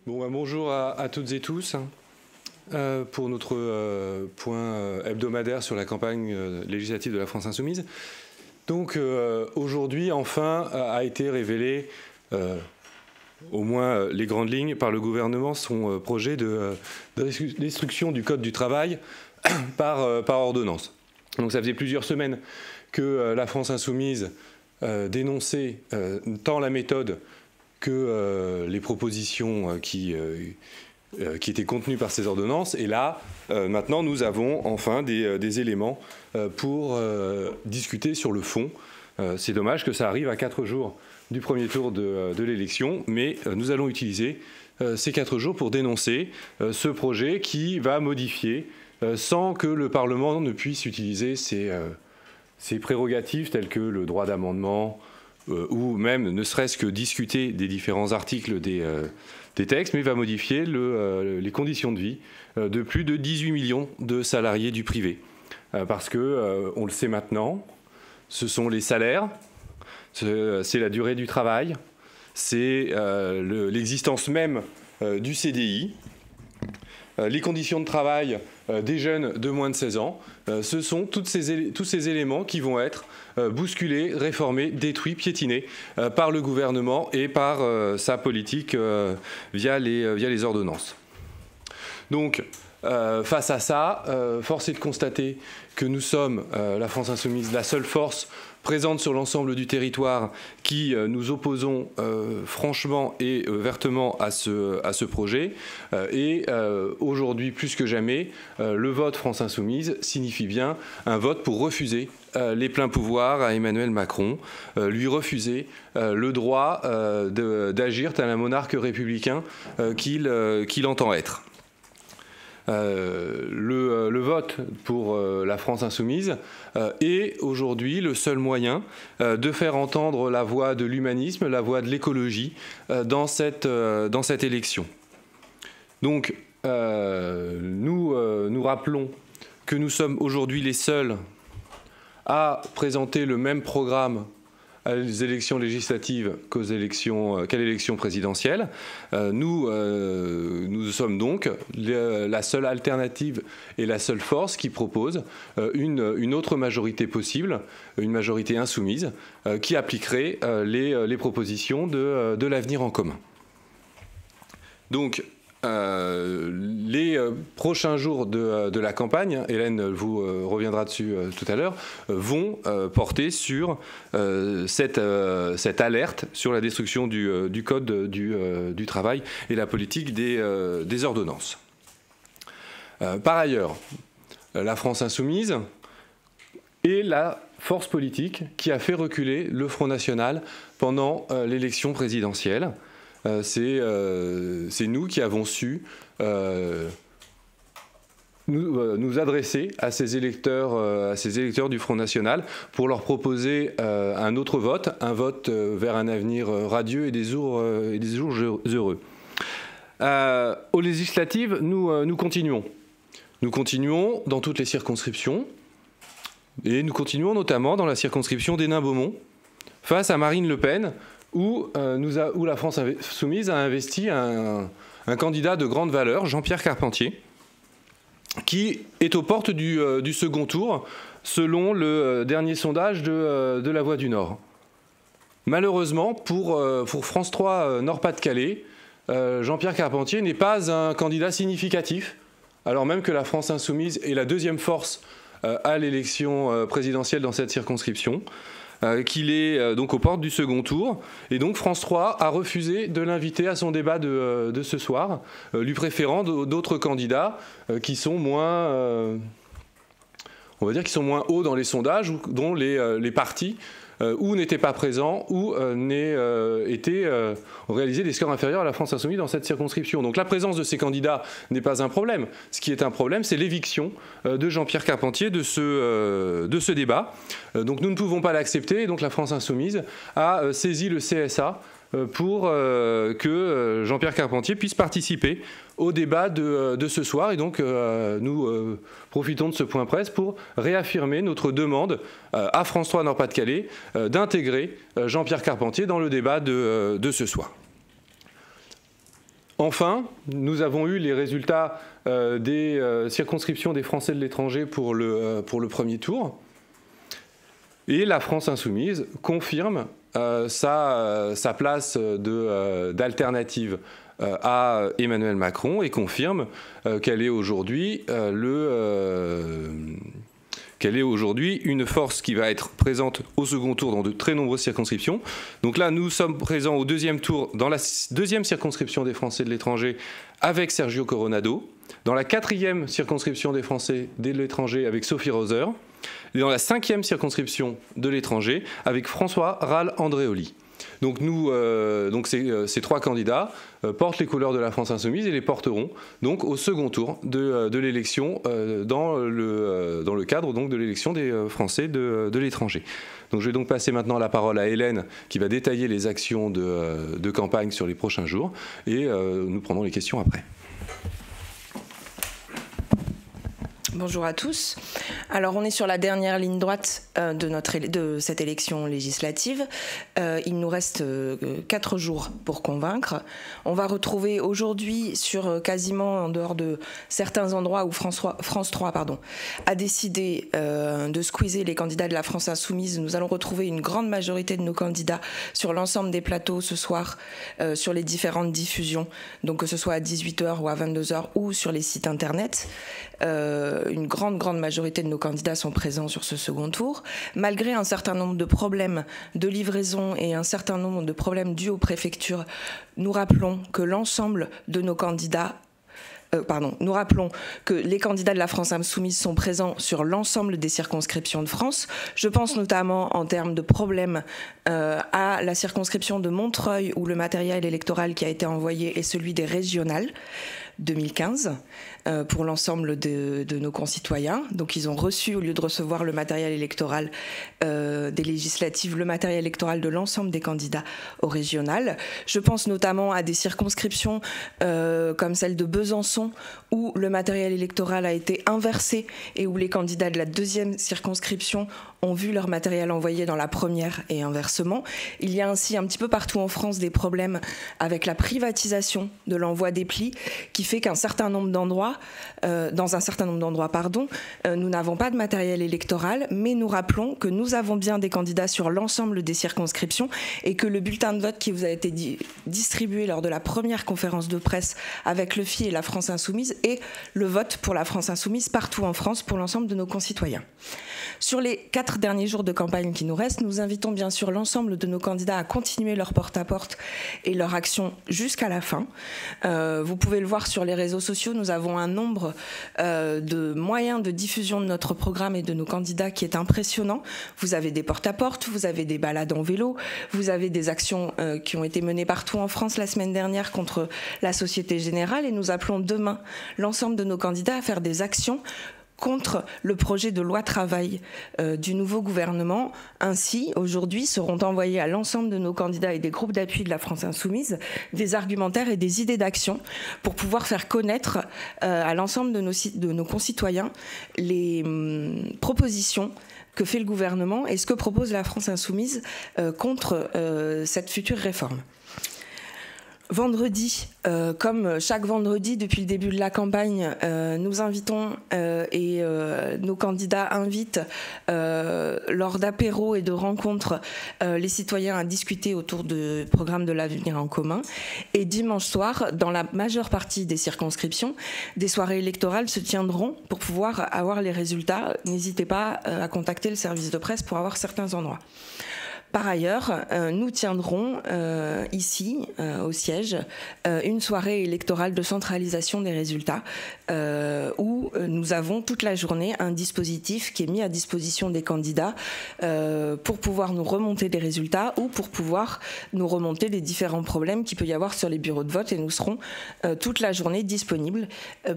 Bonjour à toutes et tous. Pour notre point hebdomadaire sur la campagne législative de la France Insoumise. Donc aujourd'hui, enfin, a été révélé, au moins les grandes lignes, par le gouvernement, son projet de destruction du Code du travail par ordonnance. Donc ça faisait plusieurs semaines que la France Insoumise dénonçait tant la méthode que les propositions qui étaient contenues par ces ordonnances. Et là, maintenant, nous avons enfin des éléments pour discuter sur le fond. C'est dommage que ça arrive à 4 jours du premier tour de l'élection, mais nous allons utiliser ces 4 jours pour dénoncer ce projet qui va modifier, sans que le Parlement ne puisse utiliser ses prérogatives telles que le droit d'amendement, ou même ne serait-ce que discuter des différents articles des textes, mais va modifier les conditions de vie de plus de 18 millions de salariés du privé. Parce que, on le sait maintenant, ce sont les salaires, c'est la durée du travail, c'est l'existence même du CDI, les conditions de travail des jeunes de moins de 16 ans. Ce sont tous ces éléments qui vont être bousculés, réformés, détruits, piétinés par le gouvernement et par sa politique via les ordonnances. Donc, face à ça, force est de constater que nous sommes, la France Insoumise, la seule force présente sur l'ensemble du territoire qui nous opposons franchement et vertement à ce projet. Et aujourd'hui, plus que jamais, le vote France Insoumise signifie bien un vote pour refuser les pleins pouvoirs à Emmanuel Macron, lui refuser le droit d'agir tel un monarque républicain qu'il entend être. Le vote pour la France Insoumise est aujourd'hui le seul moyen de faire entendre la voix de l'humanisme, la voix de l'écologie dans cette élection. Donc nous rappelons que nous sommes aujourd'hui les seuls à présenter le même programme à les élections législatives qu'à l'élection présidentielle. Nous sommes donc la seule alternative et la seule force qui propose une autre majorité possible, une majorité insoumise, qui appliquerait les propositions de l'avenir en commun. Donc, les prochains jours de la campagne, Hélène vous reviendra dessus tout à l'heure, vont porter sur cette alerte sur la destruction du Code du travail et la politique des ordonnances. Par ailleurs, la France Insoumise est la force politique qui a fait reculer le Front National pendant l'élection présidentielle. C'est nous qui avons su nous adresser à ces électeurs du Front National pour leur proposer un autre vote, un vote vers un avenir radieux et des jours heureux. Aux législatives, nous continuons. Nous continuons dans toutes les circonscriptions et nous continuons notamment dans la circonscription d'Hénin-Beaumont face à Marine Le Pen, où la France Insoumise a investi un candidat de grande valeur, Jean-Pierre Carpentier, qui est aux portes du second tour, selon le dernier sondage de La Voix du Nord. Malheureusement, pour France 3 Nord-Pas-de-Calais, Jean-Pierre Carpentier n'est pas un candidat significatif, alors même que la France Insoumise est la deuxième force à l'élection présidentielle dans cette circonscription. Qu'il est donc aux portes du second tour. Et donc France 3 a refusé de l'inviter à son débat de ce soir, lui préférant d'autres candidats qui sont moins, on va dire, qui sont moins hauts dans les sondages, ou dont les partis ou n'étaient pas présents ou ont réalisé des scores inférieurs à la France Insoumise dans cette circonscription. Donc la présence de ces candidats n'est pas un problème. Ce qui est un problème, c'est l'éviction de Jean-Pierre Carpentier de ce débat. Donc nous ne pouvons pas l'accepter, et donc la France Insoumise a saisi le CSA pour que Jean-Pierre Carpentier puisse participer au débat de ce soir. Et donc nous profitons de ce point presse pour réaffirmer notre demande à France 3 Nord-Pas-de-Calais d'intégrer Jean-Pierre Carpentier dans le débat de ce soir. Enfin, nous avons eu les résultats des circonscriptions des Français de l'étranger pour le premier tour. Et la France insoumise confirme sa place d'alternative à Emmanuel Macron et confirme qu'elle est aujourd'hui une force qui va être présente au second tour dans de très nombreuses circonscriptions. Donc là, nous sommes présents au deuxième tour dans la deuxième circonscription des Français de l'étranger avec Sergio Coronado, dans la quatrième circonscription des Français de l'étranger avec Sophie Roser, et dans la cinquième circonscription de l'étranger avec François Rall-Andréoli. Donc ces trois candidats portent les couleurs de la France insoumise et les porteront donc au second tour de l'élection dans le cadre donc de l'élection des Français de l'étranger. Donc je vais donc passer maintenant la parole à Hélène qui va détailler les actions de campagne sur les prochains jours et nous prendrons les questions après. Bonjour à tous. Alors on est sur la dernière ligne droite de cette élection législative. Il nous reste 4 jours pour convaincre. On va retrouver aujourd'hui sur quasiment en dehors de certains endroits où France 3 a décidé de squeezer les candidats de la France insoumise. Nous allons retrouver une grande majorité de nos candidats sur l'ensemble des plateaux ce soir, sur les différentes diffusions, donc que ce soit à 18h ou à 22h ou sur les sites internet. Une grande majorité de nos candidats sont présents sur ce second tour. Malgré un certain nombre de problèmes de livraison et un certain nombre de problèmes dus aux préfectures, nous rappelons que l'ensemble de nos candidats nous rappelons que les candidats de la France insoumise sont présents sur l'ensemble des circonscriptions de France. Je pense notamment en termes de problèmes à la circonscription de Montreuil où le matériel électoral qui a été envoyé est celui des régionales 2015 pour l'ensemble de nos concitoyens. Donc ils ont reçu, au lieu de recevoir le matériel électoral des législatives, le matériel électoral de l'ensemble des candidats aux régionales. Je pense notamment à des circonscriptions comme celle de Besançon où le matériel électoral a été inversé et où les candidats de la deuxième circonscription ont vu leur matériel envoyé dans la première et inversement. Il y a ainsi un petit peu partout en France des problèmes avec la privatisation de l'envoi des plis qui fait qu'un certain nombre d'endroits, dans un certain nombre d'endroits, nous n'avons pas de matériel électoral, mais nous rappelons que nous avons bien des candidats sur l'ensemble des circonscriptions et que le bulletin de vote qui vous a été distribué lors de la première conférence de presse avec le FI et la France insoumise est le vote pour la France insoumise partout en France pour l'ensemble de nos concitoyens. Sur les 4 derniers jours de campagne qui nous restent, nous invitons bien sûr l'ensemble de nos candidats à continuer leur porte-à-porte et leur action jusqu'à la fin. Vous pouvez le voir sur les réseaux sociaux, nous avons un nombre de moyens de diffusion de notre programme et de nos candidats qui est impressionnant. Vous avez des porte-à-porte, vous avez des balades en vélo, vous avez des actions qui ont été menées partout en France la semaine dernière contre la Société Générale et nous appelons demain l'ensemble de nos candidats à faire des actions contre le projet de loi travail du nouveau gouvernement. Ainsi, aujourd'hui, seront envoyés à l'ensemble de nos candidats et des groupes d'appui de la France insoumise des argumentaires et des idées d'action pour pouvoir faire connaître à l'ensemble de nos concitoyens les propositions que fait le gouvernement et ce que propose la France insoumise contre cette future réforme. Vendredi, comme chaque vendredi depuis le début de la campagne, nous invitons et nos candidats invitent lors d'apéros et de rencontres les citoyens à discuter autour du programme de l'avenir en commun. Et dimanche soir, dans la majeure partie des circonscriptions, des soirées électorales se tiendront pour pouvoir avoir les résultats. N'hésitez pas à contacter le service de presse pour avoir certains endroits. Par ailleurs, nous tiendrons ici, au siège, une soirée électorale de centralisation des résultats où nous avons toute la journée un dispositif qui est mis à disposition des candidats pour pouvoir nous remonter des résultats ou pour pouvoir nous remonter les différents problèmes qu'il peut y avoir sur les bureaux de vote et nous serons toute la journée disponibles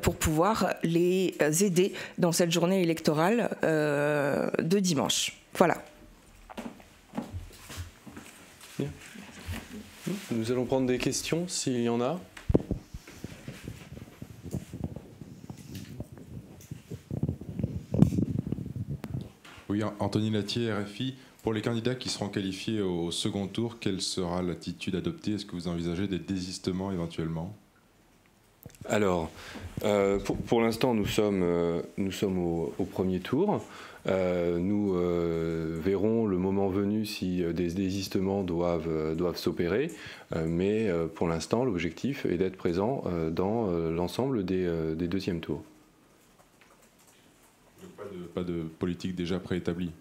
pour pouvoir les aider dans cette journée électorale de dimanche. Voilà. Nous allons prendre des questions, s'il y en a. Oui, Anthony Latier, RFI. Pour les candidats qui seront qualifiés au second tour, quelle sera l'attitude adoptée? Est-ce que vous envisagez des désistements éventuellement? Alors, pour l'instant, nous sommes au premier tour. Nous verrons le moment venu si des désistements doivent s'opérer, mais pour l'instant, l'objectif est d'être présent dans l'ensemble des deuxièmes tours. Pas de politique déjà préétablie.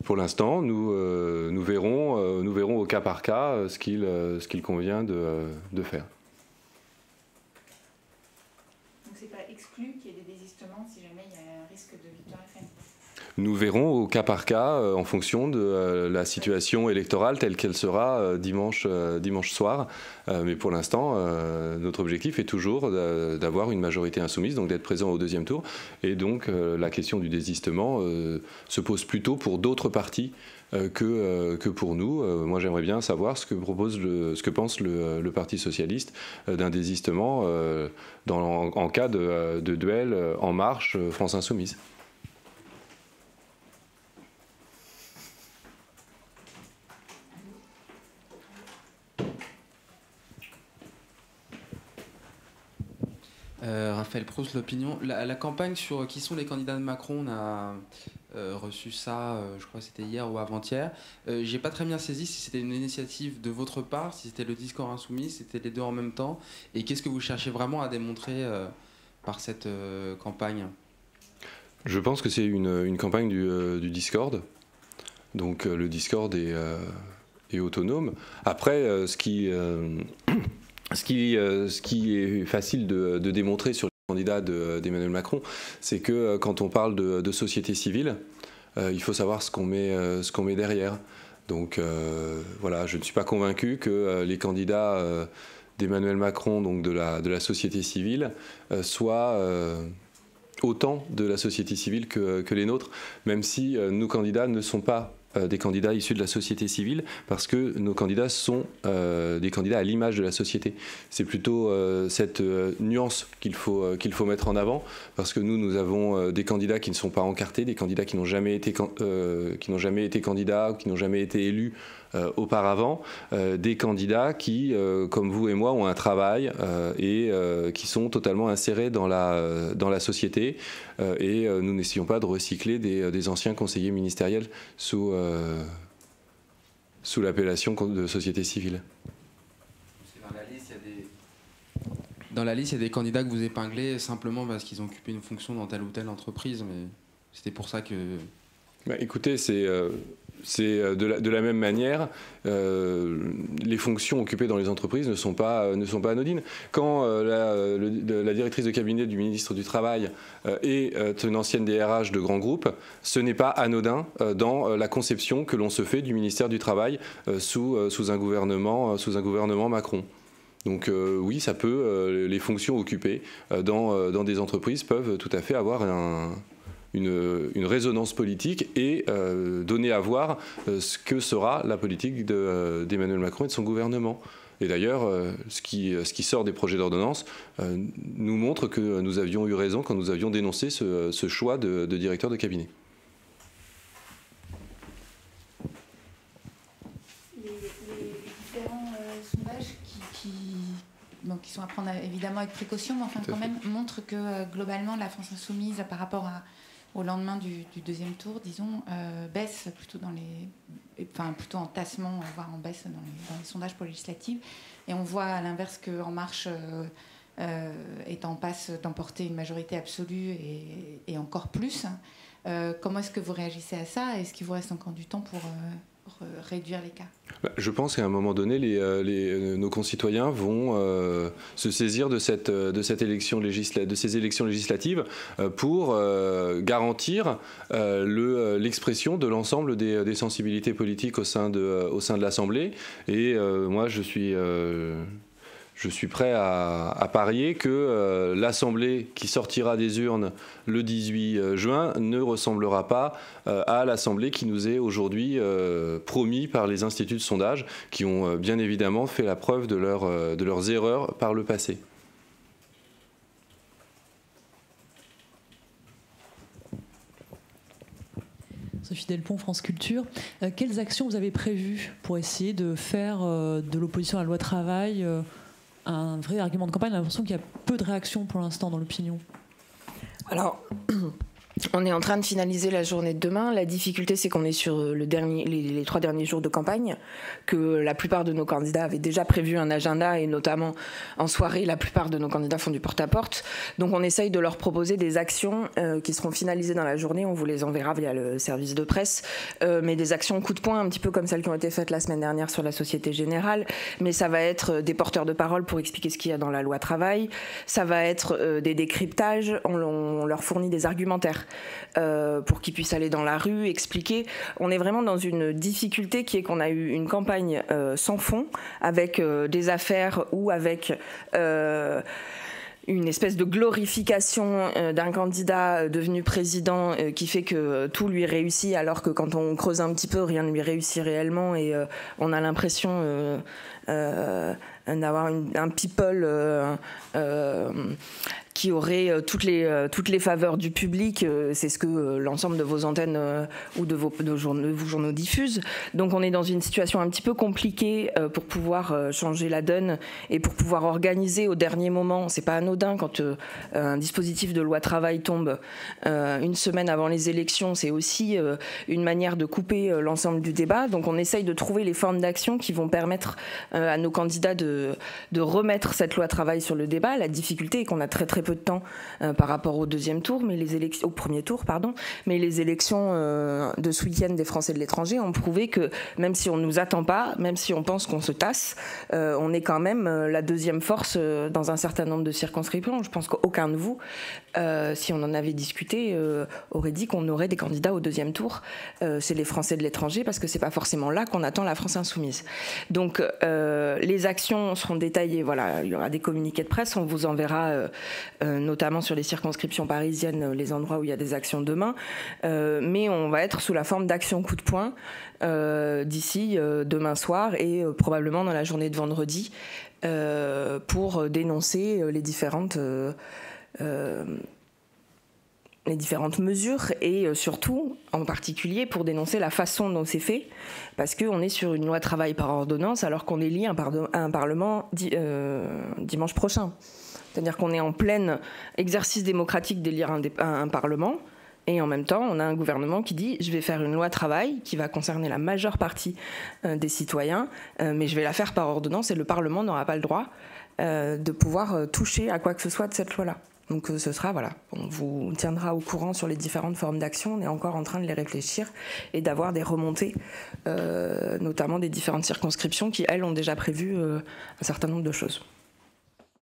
Pour l'instant, nous verrons au cas par cas ce qu'il convient de faire. Donc c'est pas exclu qu'il y ait des désistements si jamais il y a un risque de victoire FN. Nous verrons au cas par cas en fonction de la situation électorale telle qu'elle sera dimanche soir. Mais pour l'instant, notre objectif est toujours d'avoir une majorité insoumise, donc d'être présent au deuxième tour. Et donc la question du désistement se pose plutôt pour d'autres partis que pour nous. Moi, j'aimerais bien savoir ce que pense le Parti socialiste d'un désistement en cas de duel En Marche France Insoumise. Raphaël Proust, l'opinion. La campagne sur qui sont les candidats de Macron, on a reçu ça, je crois que c'était hier ou avant-hier. J'ai pas très bien saisi si c'était une initiative de votre part, si c'était le Discord insoumis, si c'était les deux en même temps. Et qu'est-ce que vous cherchez vraiment à démontrer par cette campagne ? Je pense que c'est une campagne du Discord. Donc le Discord est autonome. Après, ce qui est facile de démontrer sur les candidats d'Emmanuel Macron, c'est que quand on parle de société civile, il faut savoir ce qu'on met derrière. Donc voilà, je ne suis pas convaincu que les candidats d'Emmanuel Macron, donc de la société civile, soient autant de la société civile que les nôtres, même si nos candidats ne sont pas des candidats issus de la société civile, parce que nos candidats sont des candidats à l'image de la société. C'est plutôt cette nuance qu'il faut mettre en avant, parce que nous avons des candidats qui ne sont pas encartés, des candidats qui n'ont jamais été candidats, qui n'ont jamais été élus auparavant, des candidats qui, comme vous et moi, ont un travail et qui sont totalement insérés dans la société. Et nous n'essayons pas de recycler des anciens conseillers ministériels sous l'appellation de société civile. Dans la liste, il y a des candidats que vous épinglez simplement parce qu'ils ont occupé une fonction dans telle ou telle entreprise, mais c'était pour ça que... Écoutez, c'est de la même manière, les fonctions occupées dans les entreprises ne sont pas anodines. Quand la directrice de cabinet du ministre du Travail est une ancienne DRH de grands groupes, ce n'est pas anodin dans la conception que l'on se fait du ministère du Travail sous un gouvernement Macron. Donc oui, ça peut, les fonctions occupées dans des entreprises peuvent tout à fait avoir une résonance politique et donner à voir ce que sera la politique d'Emmanuel Macron et de son gouvernement. Et d'ailleurs, ce qui sort des projets d'ordonnance nous montre que nous avions eu raison quand nous avions dénoncé ce choix de directeur de cabinet. Les différents sondages qui sont à prendre évidemment avec précaution, mais enfin quand même montrent que globalement la France insoumise par rapport au lendemain du deuxième tour, disons, baisse plutôt plutôt en tassement, voire en baisse dans les sondages pour législatives. Et on voit à l'inverse qu'En Marche est en passe d'emporter une majorité absolue et encore plus. Comment est-ce que vous réagissez à ça ? Est-ce qu'il vous reste encore du temps pour réduire l'écart ? Je pense qu'à un moment donné, nos concitoyens vont se saisir de ces élections législatives pour garantir l'expression de l'ensemble des sensibilités politiques au sein de l'Assemblée. Et moi, je suis prêt à parier que l'Assemblée qui sortira des urnes le 18 juin ne ressemblera pas à l'Assemblée qui nous est aujourd'hui promis par les instituts de sondage qui ont bien évidemment fait la preuve de leurs erreurs par le passé. Sophie Delpont, France Culture. Quelles actions vous avez prévues pour essayer de faire de l'opposition à la loi travail un vrai argument de campagne. On a l'impression qu'il y a peu de réactions pour l'instant dans l'opinion. Alors, on est en train de finaliser la journée de demain. La difficulté, c'est qu'on est sur les 3 derniers jours de campagne, que la plupart de nos candidats avaient déjà prévu un agenda, et notamment en soirée, la plupart de nos candidats font du porte-à-porte. Donc on essaye de leur proposer des actions qui seront finalisées dans la journée. On vous les enverra via le service de presse, mais des actions coup de poing, un petit peu comme celles qui ont été faites la semaine dernière sur la Société Générale. Mais ça va être des porteurs de parole pour expliquer ce qu'il y a dans la loi travail. Ça va être des décryptages. On leur fournit des argumentaires pour qu'ils puissent aller dans la rue, expliquer. On est vraiment dans une difficulté qui est qu'on a eu une campagne sans fond, avec des affaires ou avec une espèce de glorification d'un candidat devenu président qui fait que tout lui réussit, alors que quand on creuse un petit peu, rien ne lui réussit réellement, et on a l'impression d'avoir un people qui aurait toutes les faveurs du public. C'est ce que l'ensemble de vos antennes ou de vos journaux diffusent. Donc on est dans une situation un petit peu compliquée pour pouvoir changer la donne et pour pouvoir organiser au dernier moment. C'est pas anodin quand un dispositif de loi travail tombe une semaine avant les élections. C'est aussi une manière de couper l'ensemble du débat. Donc on essaye de trouver les formes d'action qui vont permettre à nos candidats de remettre cette loi travail sur le débat. La difficulté est qu'on a très très peu de temps par rapport au deuxième tour, au premier tour, mais les élections de ce week-end des Français de l'étranger ont prouvé que même si on ne nous attend pas, même si on pense qu'on se tasse, on est quand même la deuxième force dans un certain nombre de circonscriptions. Je pense qu'aucun de vous, si on en avait discuté, aurait dit qu'on aurait des candidats au deuxième tour. C'est les Français de l'étranger, parce que c'est pas forcément là qu'on attend la France insoumise. Donc les actions seront détaillées. Voilà, il y aura des communiqués de presse, on vous enverra notamment sur les circonscriptions parisiennes les endroits où il y a des actions demain, mais on va être sous la forme d'actions coup de poing d'ici demain soir et probablement dans la journée de vendredi pour dénoncer les différentes mesures, et surtout, en particulier, pour dénoncer la façon dont c'est fait, parce qu'on est sur une loi travail par ordonnance, alors qu'on élit un Parlement dimanche prochain. C'est-à-dire qu'on est en plein exercice démocratique d'élire un Parlement, et en même temps, on a un gouvernement qui dit « je vais faire une loi travail qui va concerner la majeure partie des citoyens, mais je vais la faire par ordonnance, et le Parlement n'aura pas le droit de pouvoir toucher à quoi que ce soit de cette loi-là ». Donc ce sera, voilà, on vous tiendra au courant sur les différentes formes d'action. On est encore en train de les réfléchir et d'avoir des remontées, notamment des différentes circonscriptions qui, elles, ont déjà prévu un certain nombre de choses.